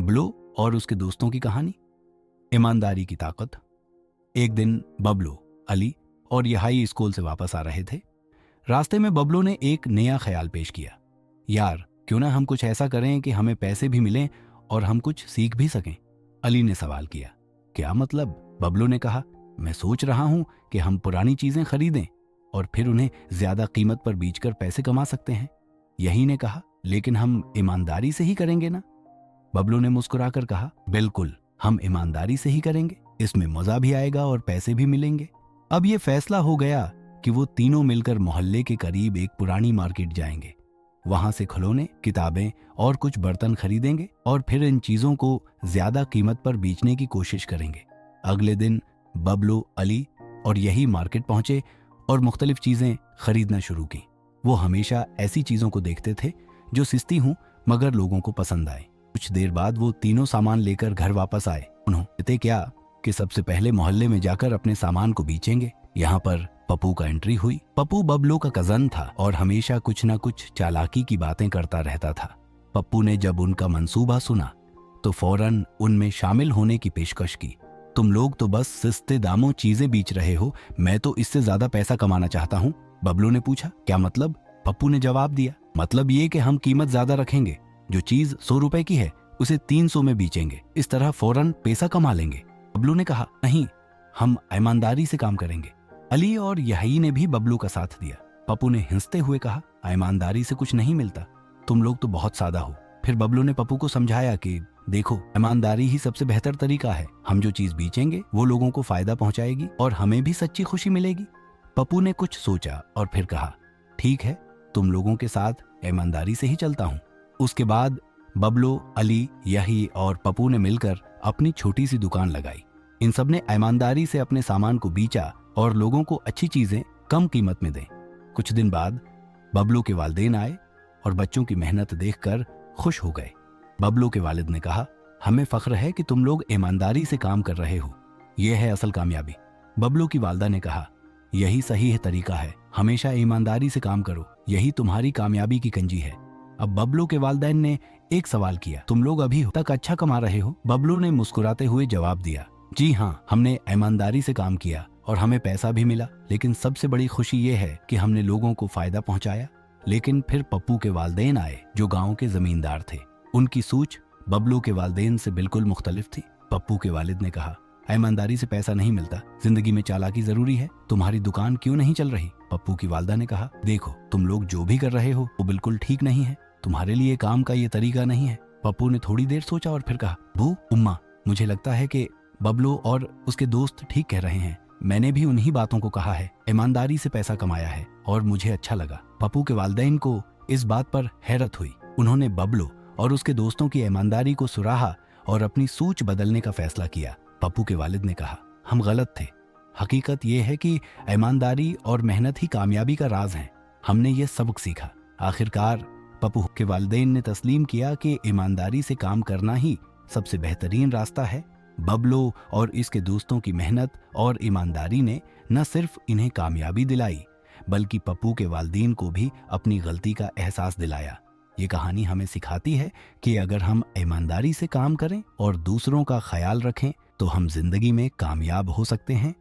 बबलू और उसके दोस्तों की कहानी। ईमानदारी की ताकत। एक दिन बबलू, अली और यहाई स्कूल से वापस आ रहे थे। रास्ते में बबलू ने एक नया ख्याल पेश किया। यार, क्यों ना हम कुछ ऐसा करें कि हमें पैसे भी मिलें और हम कुछ सीख भी सकें। अली ने सवाल किया। क्या मतलब? बबलू ने कहा, मैं सोच रहा हूं कि हम पुरानी चीजें खरीदें और फिर उन्हें ज्यादा कीमत पर बेचकर पैसे कमा सकते हैं। यही ने कहा, लेकिन हम ईमानदारी से ही करेंगे ना? बबलू ने मुस्कुराकर कहा, बिल्कुल, हम ईमानदारी से ही करेंगे। इसमें मजा भी आएगा और पैसे भी मिलेंगे। अब यह फैसला हो गया कि वो तीनों मिलकर मोहल्ले के करीब एक पुरानी मार्केट जाएंगे। वहां से खिलौने, किताबें और कुछ बर्तन खरीदेंगे और फिर इन चीजों को ज्यादा कीमत पर बेचने की कोशिश करेंगे। अगले दिन बबलू, अली और यही मार्केट पहुंचे और मुख्तलिफ चीजें खरीदना शुरू की। वो हमेशा ऐसी चीजों को देखते थे जो सस्ती हों मगर लोगों को पसंद आए। कुछ देर बाद वो तीनों सामान लेकर घर वापस आए। उन्होंने क्या कि सबसे पहले मोहल्ले में जाकर अपने सामान को बेचेंगे। यहाँ पर पप्पू का एंट्री हुई। पप्पू बबलू का कजन था और हमेशा कुछ न कुछ चालाकी की बातें करता रहता था। पप्पू ने जब उनका मंसूबा सुना तो फौरन उनमें शामिल होने की पेशकश की। तुम लोग तो बस सस्ते दामों चीजें बेच रहे हो, मैं तो इससे ज्यादा पैसा कमाना चाहता हूँ। बबलू ने पूछा। क्या मतलब? पप्पू ने जवाब दिया, मतलब ये कि हम कीमत ज्यादा रखेंगे। जो चीज 100 रुपए की है उसे 300 में बेचेंगे। इस तरह फौरन पैसा कमा लेंगे। बबलू ने कहा, नहीं, हम ईमानदारी से काम करेंगे। अली और यही ने भी बबलू का साथ दिया। पप्पू ने हंसते हुए कहा, ईमानदारी से कुछ नहीं मिलता, तुम लोग तो बहुत सादा हो। फिर बबलू ने पप्पू को समझाया कि देखो, ईमानदारी ही सबसे बेहतर तरीका है। हम जो चीज बेचेंगे वो लोगों को फायदा पहुंचाएगी और हमें भी सच्ची खुशी मिलेगी। पप्पू ने कुछ सोचा और फिर कहा, ठीक है, तुम लोगों के साथ ईमानदारी से ही चलता हूँ। उसके बाद बबलू, अली, यही और पप्पू ने मिलकर अपनी छोटी सी दुकान लगाई। इन सब ने ईमानदारी से अपने सामान को बेचा और लोगों को अच्छी चीजें कम कीमत में दें। कुछ दिन बाद बबलू के वालिदैन आए और बच्चों की मेहनत देखकर खुश हो गए। बबलू के वालिद ने कहा, हमें फख्र है कि तुम लोग ईमानदारी से काम कर रहे हो, यह है असल कामयाबी। बबलू की वालदा ने कहा, यही सही है तरीका है, हमेशा ईमानदारी से काम करो, यही तुम्हारी कामयाबी की कंजी है। अब बबलू के वालिदैन ने एक सवाल किया, तुम लोग अभी तक अच्छा कमा रहे हो? बबलू ने मुस्कुराते हुए जवाब दिया, जी हाँ, हमने ईमानदारी से काम किया और हमें पैसा भी मिला, लेकिन सबसे बड़ी खुशी ये है कि हमने लोगों को फायदा पहुंचाया। लेकिन फिर पप्पू के वालिदैन आए जो गांव के जमींदार थे। उनकी सोच बबलू के वालिदैन से बिल्कुल मुख्तलिफ थी। पप्पू के वालिद ने कहा, ईमानदारी से पैसा नहीं मिलता, जिंदगी में चालाकी जरूरी है, तुम्हारी दुकान क्यों नहीं चल रही? पप्पू की वालदा ने कहा, देखो, तुम लोग जो भी कर रहे हो वो बिल्कुल ठीक नहीं है, तुम्हारे लिए काम का ये तरीका नहीं है। पप्पू ने थोड़ी देर सोचा और फिर कहा, बू उम्मा, मुझे लगता है कि बबलू और उसके दोस्त ठीक कह रहे हैं। मैंने भी उन्हीं बातों को कहा है, ईमानदारी से पैसा कमाया है और मुझे अच्छा लगा। पप्पू के वालिदैन को इस बात पर हैरत हुई। उन्होंने बबलू और उसके दोस्तों की ईमानदारी को सराहा और अपनी सोच बदलने का फैसला किया। पप्पू के वालिद ने कहा, हम गलत थे, हकीकत यह है कि ईमानदारी और मेहनत ही कामयाबी का राज है। हमने ये सबक सीखा। आखिरकार पप्पू के वालिदैन ने तस्लीम किया कि ईमानदारी से काम करना ही सबसे बेहतरीन रास्ता है। बबलू और इसके दोस्तों की मेहनत और ईमानदारी ने न सिर्फ इन्हें कामयाबी दिलाई बल्कि पप्पू के वालिदैन को भी अपनी गलती का एहसास दिलाया। ये कहानी हमें सिखाती है कि अगर हम ईमानदारी से काम करें और दूसरों का ख्याल रखें तो हम जिंदगी में कामयाब हो सकते हैं